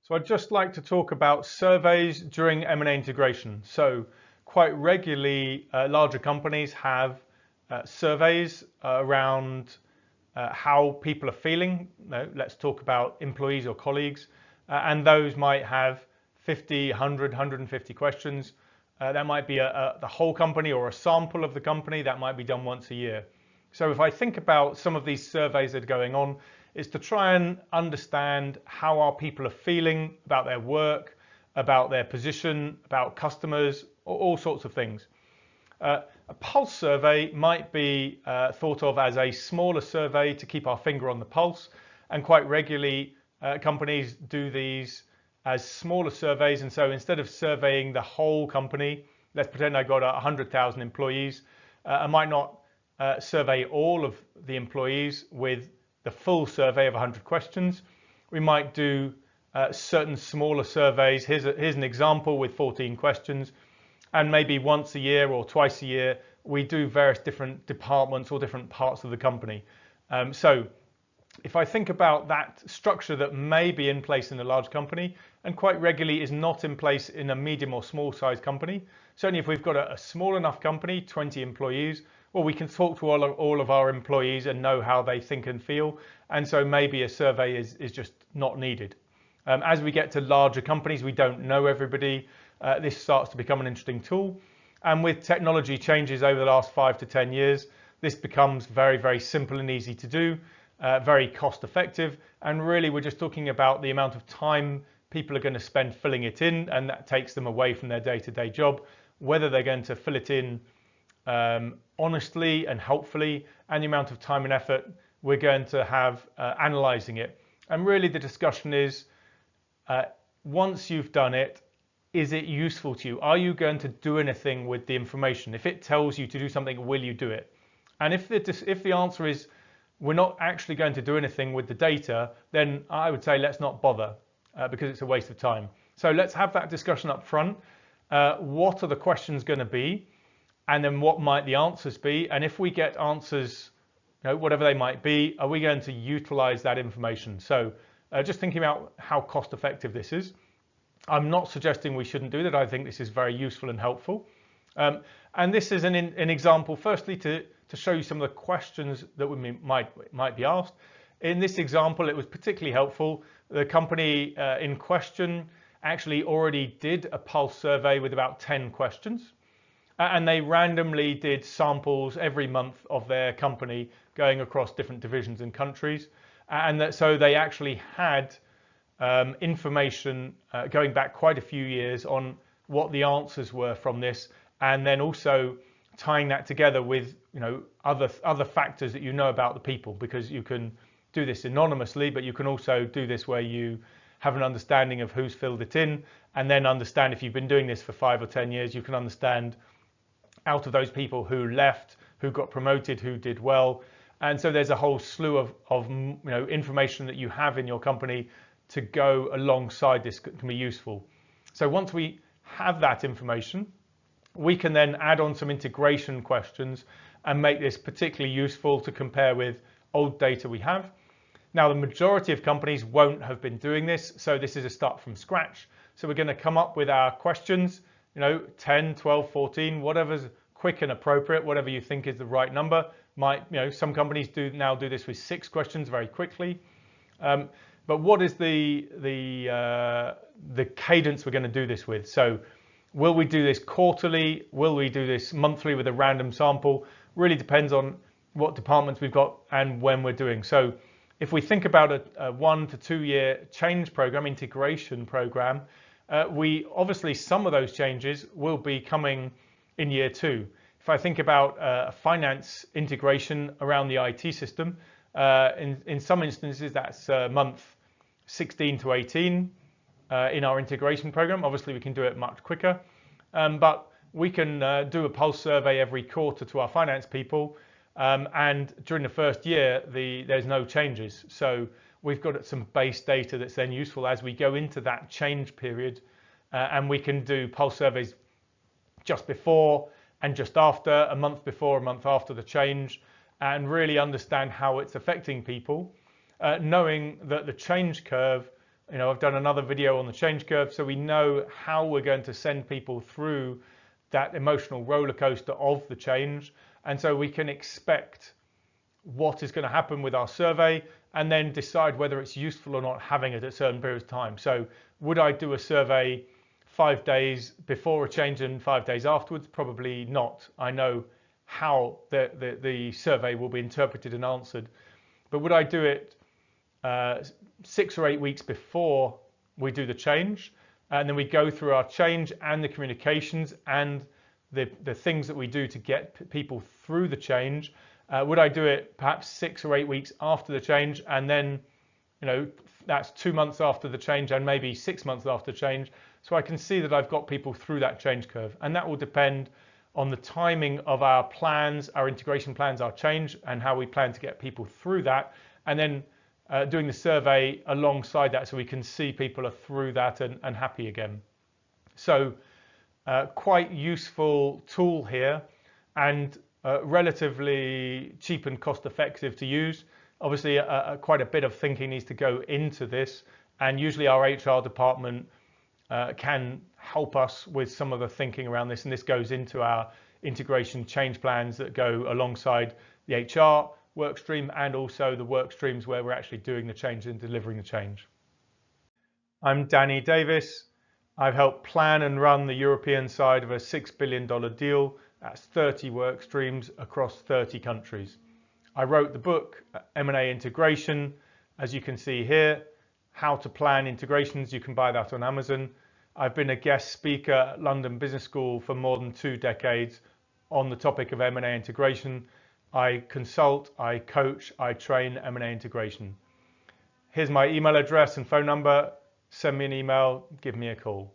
So I'd just like to talk about surveys during M&A integration. So quite regularly, larger companies have surveys around how people are feeling. Let's talk about employees or colleagues. And those might have 50, 100, 150 questions. That might be the whole company or a sample of the company. That might be done once a year. So if I think about some of these surveys that are going on, is to try and understand how our people are feeling about their work, about their position, about customers, all sorts of things. A pulse survey might be thought of as a smaller survey to keep our finger on the pulse, and quite regularly companies do these as smaller surveys. And so instead of surveying the whole company, let's pretend I got 100,000 employees, I might not survey all of the employees with the full survey of 100 questions. We might do certain smaller surveys. Here's an example with 14 questions. And maybe once a year or twice a year, we do various different departments or different parts of the company. So if I think about that structure that may be in place in a large company and quite regularly is not in place in a medium or small size company, certainly if we've got a small enough company, 20 employees, well, we can talk to all of our employees and know how they think and feel. And so maybe a survey is just not needed. As we get to larger companies, we don't know everybody. This starts to become an interesting tool. And with technology changes over the last 5 to 10 years, this becomes very, very simple and easy to do, very cost effective. And really, we're just talking about the amount of time people are going to spend filling it in, and that takes them away from their day-to-day job, whether they're going to fill it in honestly and helpfully, and the amount of time and effort we're going to have analyzing it. And really the discussion is, once you've done it, is it useful to you? Are you going to do anything with the information? If it tells you to do something, will you do it? And if the answer is we're not actually going to do anything with the data, then I would say let's not bother because it's a waste of time. So let's have that discussion up front. What are the questions going to be? And then what might the answers be? And if we get answers, whatever they might be, are we going to utilize that information? So just thinking about how cost effective this is. I'm not suggesting we shouldn't do that. I think this is very useful and helpful. And this is an example, firstly, to show you some of the questions that we might be asked. In this example, it was particularly helpful. The company in question actually already did a pulse survey with about 10 questions. And they randomly did samples every month of their company going across different divisions and countries. And so they actually had information going back quite a few years on what the answers were from this, and then also tying that together with other factors that you know about the people, because you can do this anonymously, but you can also do this where you have an understanding of who's filled it in, and then understand, if you've been doing this for 5 or 10 years, you can understand out of those people who left, who got promoted, who did well. And so there's a whole slew of information that you have in your company to go alongside this can be useful. So once we have that information, we can then add on some integration questions and make this particularly useful to compare with old data we have. Now, the majority of companies won't have been doing this, so this is a start from scratch. So we're going to come up with our questions, 10, 12, 14, whatever's quick and appropriate, whatever you think is the right number. Some companies now do this with 6 questions very quickly. But what is the cadence we're going to do this with? So will we do this quarterly? Will we do this monthly with a random sample? Really depends on what departments we've got and when we're doing. So if we think about a 1 to 2 year change program, integration program, obviously some of those changes will be coming in year 2. If I think about a finance integration around the IT system, in some instances that's month 16 to 18 in our integration program. Obviously we can do it much quicker, but we can do a pulse survey every quarter to our finance people, and during the first year there's no changes. So we've got some base data that's then useful as we go into that change period, and we can do pulse surveys just before and just after, a month before, a month after the change, and really understand how it's affecting people, knowing that the change curve I've done another video on the change curve, so we know how we're going to send people through that emotional roller coaster of the change. And so we can expect what is going to happen with our survey and then decide whether it's useful or not having it at certain periods of time. So would I do a survey 5 days before a change and 5 days afterwards? Probably not. I know how the survey will be interpreted and answered. But would I do it 6 or 8 weeks before we do the change? And then we go through our change and the communications and the things that we do to get people through the change. Would I do it perhaps 6 or 8 weeks after the change, and then that's 2 months after the change and maybe 6 months after change, so I can see that I've got people through that change curve. And that will depend on the timing of our plans, our integration plans, our change, and how we plan to get people through that, and then doing the survey alongside that so we can see people are through that and happy again. So quite useful tool here, and relatively cheap and cost effective to use. Obviously quite a bit of thinking needs to go into this, and usually our HR department can help us with some of the thinking around this, and this goes into our integration change plans that go alongside the HR work stream and also the work streams where we're actually doing the change and delivering the change. I'm Danny Davis. I've helped plan and run the European side of a $6 billion deal. That's 30 work streams across 30 countries. I wrote the book M&A Integration, as you can see here, How to Plan Integrations. You can buy that on Amazon. I've been a guest speaker at London Business School for more than 2 decades on the topic of M&A integration. I consult, I coach, I train M&A integration. Here's my email address and phone number. Send me an email, give me a call.